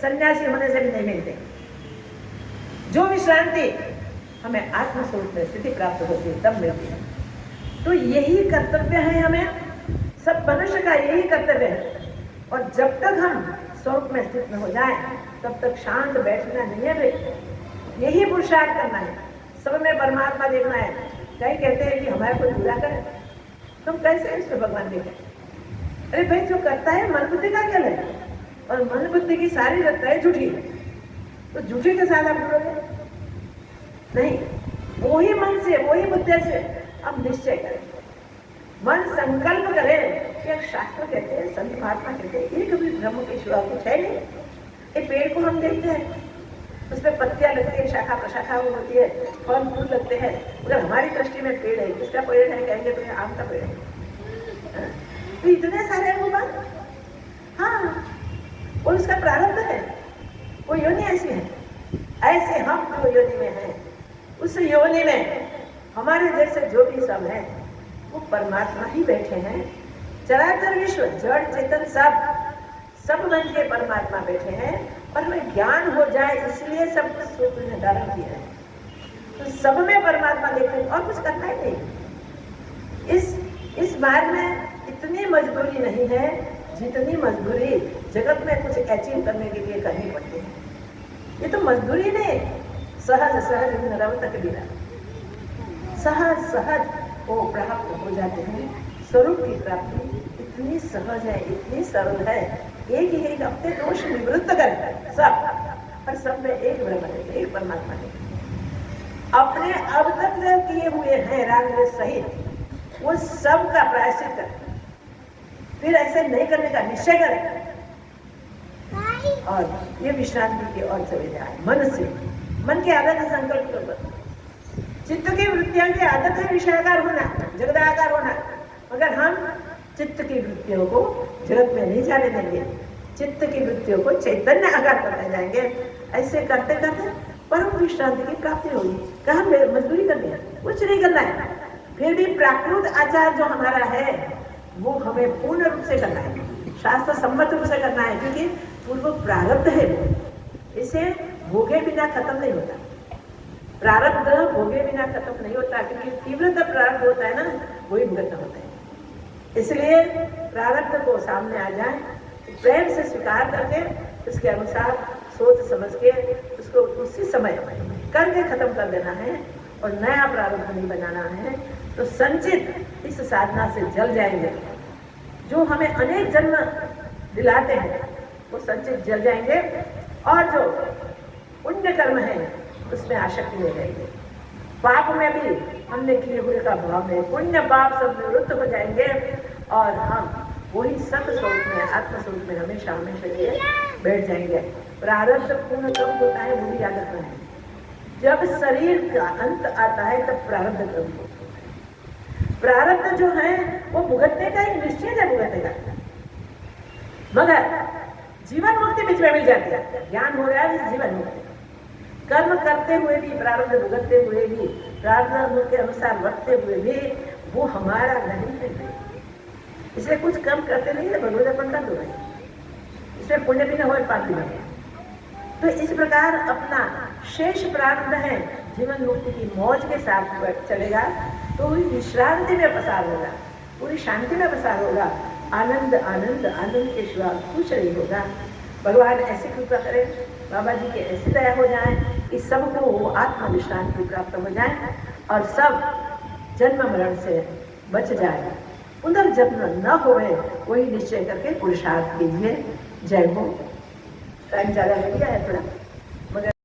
सन्यासी होने से भी नहीं मिलते। जो विश्रांति हमें आत्मस्वरूप में स्थिति प्राप्त होती है तब मिलती है। तो यही कर्तव्य है, हमें सब मनुष्य का यही कर्तव्य है। और जब तक हम स्वरूप में स्थित न हो जाए तब तक शांत बैठना नहीं है, यही पुरुषार्थ करना है, सब में परमात्मा देखना है। कई कहते हैं कि हमारे को पूरा करे, तुम कैसे इसमें भगवान देखें? अरे भाई, जो करता है मन बुद्धि का क्या है, और मन बुद्धि की सारी रखता है झूठी, तो झूठी के साथ आप जुड़ोगे नहीं। वही मन से, वही बुद्धि से अब निश्चय करें, मन संकल्प करें कि शास्त्र कहते हैं, संत महात्मा कहते हैं, एक भी ब्रह्म के सिवा कुछ है नहीं। ये पेड़ को हम देखते हैं, उसमें पत्तियां लगती है, शाखा प्रशाखा होती है, फल फूल लगते हैं। अगर हमारी दृष्टि में पेड़ है, किसका पेड़ है कहेंगे तो आम का पेड़ है। तो इतने सारे होगा, हाँ, और उसका प्रारंभ है, वो योनि ऐसी है। ऐसे हम जो योनि में हैं, उस योनि में हमारे जैसे जो भी सब है वो परमात्मा ही बैठे हैं। चराचर विश्व जड़ चेतन सब बन के परमात्मा बैठे हैं, और हमें ज्ञान हो जाए इसलिए सब कुछ सूत्र ने धारण किया है। तो सब में परमात्मा देखते हैं और कुछ करना ही नहीं। इस मार्ग में इतनी मजबूरी नहीं है जितनी मजबूरी जगत में कुछ अचीव करने के लिए करनी पड़ती है। ये तो मजबूरी नहीं, सहज सहज रव तक बिना सहज सहज वो प्राप्त हो जाते हैं। स्वरूप की प्राप्ति इतनी सहज है, इतनी सरल है। एक अपने दोष निवृत्त कर सब, और सब में एक ब्रह्म है, एक परमात्मा है। अपने अब तक जो किए हुए हैं राग सहित, वो सब का प्रायश्चित कर, फिर ऐसे नहीं करने का निश्चय करें और ये विश्रांति की ओर चले जाए। मन से, मन की आदत है संकल्प करो। चित्त की वृत्तियों की आदत है विषयाकार होना, जगदाकार होना, मगर हम चित्त की वृत्तियों को जगत में नहीं जाने देंगे, चित्त की वृत्तियों को चैतन्य आकार करते जाएंगे। ऐसे करते करते परम विश्रांति की प्राप्ति होगी। कहाँ मजदूरी करनी है, कुछ नहीं करना है। फिर भी प्राकृत आचार जो हमारा है वो हमें पूर्ण रूप से करना है, शास्त्र सम्मत रूप से करना है, क्योंकि पूर्व प्रारब्ध है वो, इसे भोगे बिना खत्म नहीं होता। प्रारब्ध भोगे बिना खत्म नहीं होता, क्योंकि तीव्रता प्रारब्ध होता है ना, वही भुगतना होता है। इसलिए प्रारब्ध को सामने आ जाए, प्रेम से स्वीकार करके उसके अनुसार सोच समझ के उसको उसी समय करके खत्म कर देना है और नया प्रारब्ध नहीं बनाना है। तो संचित इस साधना से जल जाएंगे, जो हमें अनेक जन्म दिलाते हैं वो संचित जल जाएंगे, और जो पुण्य कर्म है उसमें आसक्ति हो जाएगी। पाप में भी हमने किए हुए का भाव में पुण्य पाप सब निवृत्त हो जाएंगे और हम वही सत स्वरूप में, आत्म स्वरूप में हमेशा हमेशा लिए बैठ जाएंगे। प्रारब्ध पूर्ण कब होता है वो भी याद रखना है। जब शरीर का अंत आता है तब प्रारब्ध कब होता है। प्रारब्ध जो है वो भुगतने का एक निश्चय है, भुगतने का, मगर जीवन मुक्ति बीच में मिल जाती है। ज्ञान हो रहा है जीवन मुक्ति, कर्म करते हुए भी, प्रारब्ध भुगतते हुए भी, प्रारब्ध के अनुसार बढ़ते हुए भी वो हमारा नहीं है। इसलिए कुछ कम करते नहीं है, भगवत अर्पण कर दो, इसमें पुण्य भी न हो, पाप भी न हो। तो इस प्रकार अपना शेष प्रारब्ध है जीवन मुक्ति की मौज के साथ चलेगा तो वही विश्रांति में पसार होगा, पूरी शांति में पसार होगा। आनंद आनंद आनंद के सिवा कुछ नहीं होगा। भगवान ऐसी कृपा करें, बाबा जी के ऐसी दया हो जाए कि सबको वो आत्म विश्रांति प्राप्त हो जाए और सब जन्म मरण से बच जाए, पुनर्जन्म न होए, वही निश्चय करके पुरुषार्थ कीजिए। जय हो। टाइम ज़्यादा लग गया है थोड़ा, मगर